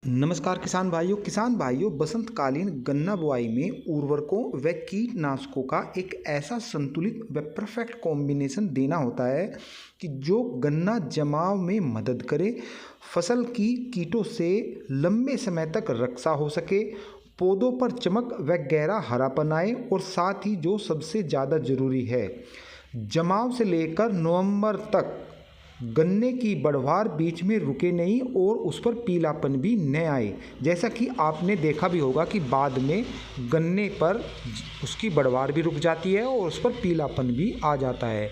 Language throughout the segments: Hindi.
नमस्कार किसान भाइयों बसंतकालीन गन्ना बुआई में उर्वरकों व कीटनाशकों का एक ऐसा संतुलित व परफेक्ट कॉम्बिनेशन देना होता है कि जो गन्ना जमाव में मदद करे, फसल की कीटों से लंबे समय तक रक्षा हो सके, पौधों पर चमक व गहरा हरापन आए और साथ ही जो सबसे ज़्यादा ज़रूरी है, जमाव से लेकर नवंबर तक गन्ने की बढ़वार बीच में रुके नहीं और उस पर पीलापन भी न आए। जैसा कि आपने देखा भी होगा कि बाद में गन्ने पर उसकी बढ़वार भी रुक जाती है और उस पर पीलापन भी आ जाता है।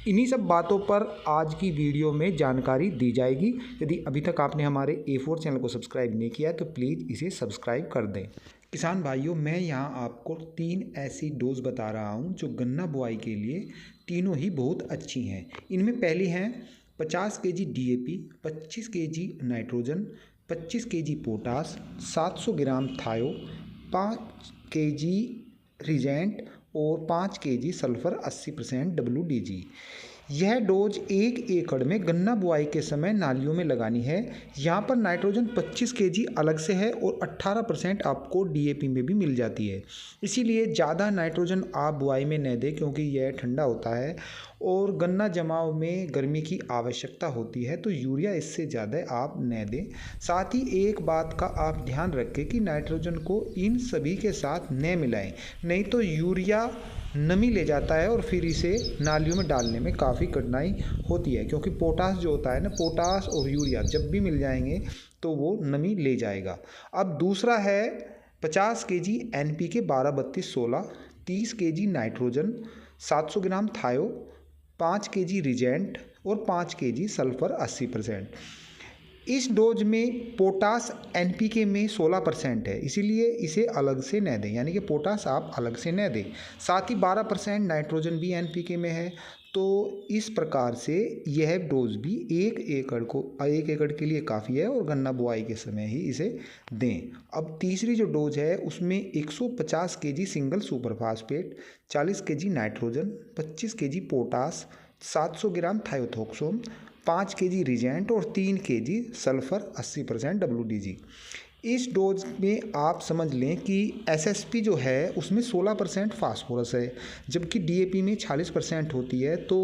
इन्हीं सब बातों पर आज की वीडियो में जानकारी दी जाएगी। यदि अभी तक आपने हमारे A4 चैनल को सब्सक्राइब नहीं किया तो प्लीज़ इसे सब्सक्राइब कर दें। किसान भाइयों, मैं यहाँ आपको 3 ऐसी डोज बता रहा हूँ जो गन्ना बुआई के लिए तीनों ही बहुत अच्छी हैं। इनमें पहली हैं 50 KG DAP, 25 KG nitrogen, 25 KG potash, 700 ग्राम थायो, 5 केजी रिजेंट और 5 केजी सल्फर 80% WDG। यह डोज 1 एकड़ में गन्ना बुआई के समय नालियों में लगानी है। यहाँ पर नाइट्रोजन 25 केजी अलग से है और 18% आपको DAP में भी मिल जाती है। इसीलिए ज़्यादा नाइट्रोजन आप बुआई में न दें क्योंकि यह ठंडा होता है और गन्ना जमाव में गर्मी की आवश्यकता होती है, तो यूरिया इससे ज़्यादा आप न दें। साथ ही एक बात का आप ध्यान रखें कि नाइट्रोजन को इन सभी के साथ न मिलाएं, नहीं तो यूरिया नमी ले जाता है और फिर इसे नालियों में डालने में काफ़ी कठिनाई होती है, क्योंकि पोटास जो होता है ना, पोटास और यूरिया जब भी मिल जाएंगे तो वो नमी ले जाएगा। अब दूसरा है 50 केजी NPK 12-32-16, 30 केजी नाइट्रोजन, 700 ग्राम थायो, 5 केजी रिजेंट और 5 केजी सल्फर 80%। इस डोज में पोटास NPK में 16% है, इसीलिए इसे अलग से न दें, यानी कि पोटास आप अलग से न दें। साथ ही 12% नाइट्रोजन भी NPK में है। तो इस प्रकार से यह डोज भी 1 एकड़ के लिए काफ़ी है और गन्ना बुआई के समय ही इसे दें। अब तीसरी जो डोज है उसमें 150 KG single super phosphate, 40 KG nitrogen, 25 KG potash, 700 ग्राम थायोथॉक्सोम, 5 केजी रिजेंट और 3 केजी सल्फर 80% WDG। इस डोज में आप समझ लें कि SSP जो है उसमें 16% फास्फोरस है, जबकि DAP में 40% होती है। तो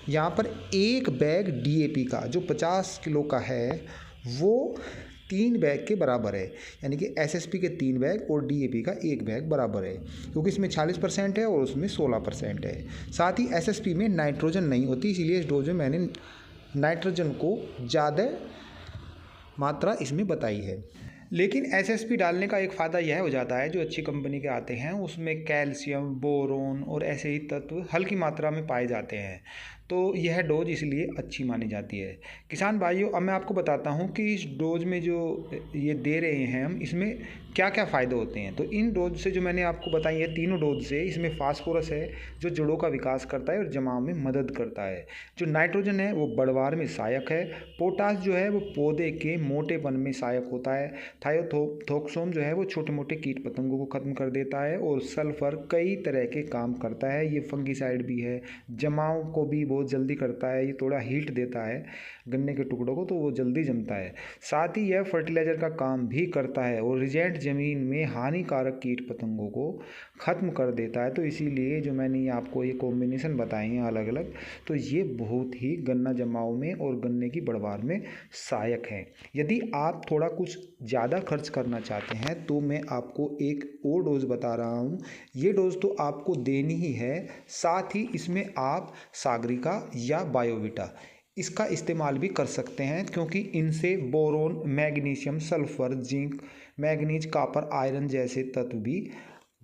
यहाँ पर एक बैग DAP का जो 50 किलो का है वो 3 बैग के बराबर है, यानी कि SSP के 3 बैग और DAP का 1 बैग बराबर है, क्योंकि इसमें 40% है और उसमें 16% है। साथ ही SSP में नाइट्रोजन नहीं होती, इसीलिए इस डोज में मैंने नाइट्रोजन को ज़्यादा मात्रा इसमें बताई है। लेकिन SSP डालने का एक फ़ायदा यह हो जाता है, जो अच्छी कंपनी के आते हैं उसमें कैल्शियम, बोरोन और ऐसे ही तत्व हल्की मात्रा में पाए जाते हैं, तो यह डोज इसलिए अच्छी मानी जाती है। किसान भाइयों, अब मैं आपको बताता हूँ कि इस डोज में जो ये दे रहे हैं हम, इसमें क्या क्या फ़ायदे होते हैं। तो इन डोज से जो मैंने आपको बताई है, तीनों डोज से, इसमें फास्फोरस है जो जड़ों का विकास करता है और जमाव में मदद करता है। जो नाइट्रोजन है वो बढ़वार में सहायक है। पोटास जो है वो पौधे के मोटेपन में सहायक होता है। थायोथॉक्सोम जो है वो छोटे मोटे कीट पतंगों को ख़त्म कर देता है और सल्फर कई तरह के काम करता है। ये फंगिसाइड भी है, जमाव को भी बहुत जल्दी करता है, ये थोड़ा हीट देता है गन्ने के टुकड़ों को, तो वो जल्दी जमता है। साथ ही यह फर्टिलाइज़र का काम भी करता है और रिजेंट ज़मीन में हानिकारक कीट पतंगों को ख़त्म कर देता है। तो इसीलिए जो मैंने आपको ये कॉम्बिनेशन बताए हैं अलग अलग, तो ये बहुत ही गन्ना जमाव में और गन्ने की बढ़वार में सहायक हैं। यदि आप थोड़ा कुछ ज़्यादा खर्च करना चाहते हैं तो मैं आपको एक और डोज बता रहा हूँ। ये डोज तो आपको देनी ही है, साथ ही इसमें आप सागरिका या बायोविटा इसका इस्तेमाल भी कर सकते हैं, क्योंकि इनसे boron, magnesium, sulphur, zinc, manganese, copper, iron जैसे तत्व भी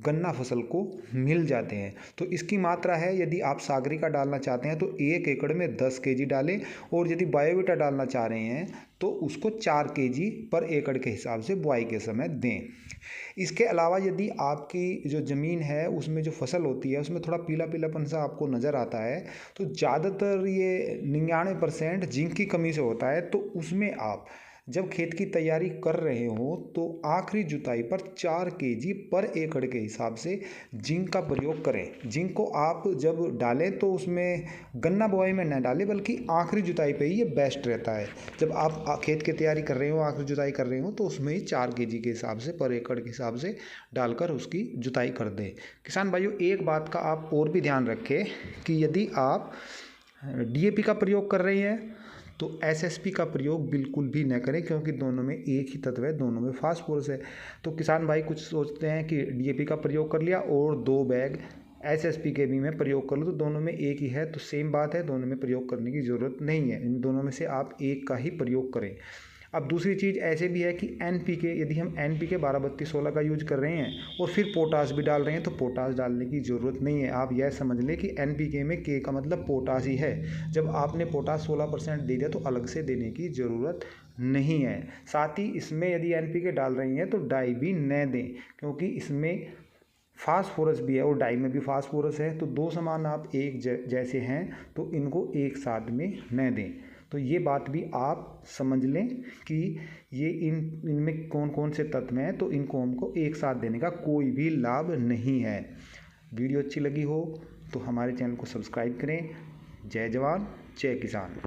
गन्ना फसल को मिल जाते हैं। तो इसकी मात्रा है, यदि आप सागरिका डालना चाहते हैं तो 1 एकड़ में 10 केजी डालें, और यदि बायोविटा डालना चाह रहे हैं तो उसको 4 केजी पर एकड़ के हिसाब से बुआई के समय दें। इसके अलावा यदि आपकी जो ज़मीन है उसमें जो फसल होती है उसमें थोड़ा पीला पीलापन सा आपको नज़र आता है, तो ज़्यादातर ये 99% जिंक की कमी से होता है, तो उसमें आप जब खेत की तैयारी कर रहे हो तो आखिरी जुताई पर 4 केजी पर एकड़ के हिसाब से जिंक का प्रयोग करें। जिंक को आप जब डालें तो उसमें गन्ना बुआई में न डालें, बल्कि आखिरी जुताई पे ही ये बेस्ट रहता है। जब आप खेत की तैयारी कर रहे हो, आखिरी जुताई कर रहे हो, तो उसमें ही 4 केजी के हिसाब से पर एकड़ के हिसाब से डालकर उसकी जुताई कर दें। किसान भाइयों, एक बात का आप और भी ध्यान रखें कि यदि आप डीएपी का प्रयोग कर रहे हैं तो एसएसपी का प्रयोग बिल्कुल भी न करें, क्योंकि दोनों में एक ही तत्व है, दोनों में फास्फोरस है। तो किसान भाई कुछ सोचते हैं कि डीएपी का प्रयोग कर लिया और 2 बैग एसएसपी के भी में प्रयोग कर लो, तो दोनों में एक ही है। तो सेम बात है, दोनों में प्रयोग करने की ज़रूरत नहीं है। इन दोनों में से आप एक का ही प्रयोग करें। अब दूसरी चीज़ ऐसे भी है कि एनपीके, यदि हम एनपीके 12-32-16 का यूज कर रहे हैं और फिर पोटास भी डाल रहे हैं, तो पोटास डालने की ज़रूरत नहीं है। आप यह समझ लें कि एनपीके में के का मतलब पोटास ही है। जब आपने पोटास 16% दे दिया तो अलग से देने की ज़रूरत नहीं है। साथ ही इसमें यदि एनपीके डाल रही हैं तो डाई भी न दें, क्योंकि इसमें फास्फोरस भी है और डाई में भी फास्फोरस है। तो 2 समान आप एक जैसे हैं तो इनको एक साथ में न दें। तो ये बात भी आप समझ लें कि ये इनमें कौन कौन से तत्व हैं, तो इनको हमको एक साथ देने का कोई भी लाभ नहीं है। वीडियो अच्छी लगी हो तो हमारे चैनल को सब्सक्राइब करें। जय जवान जय किसान।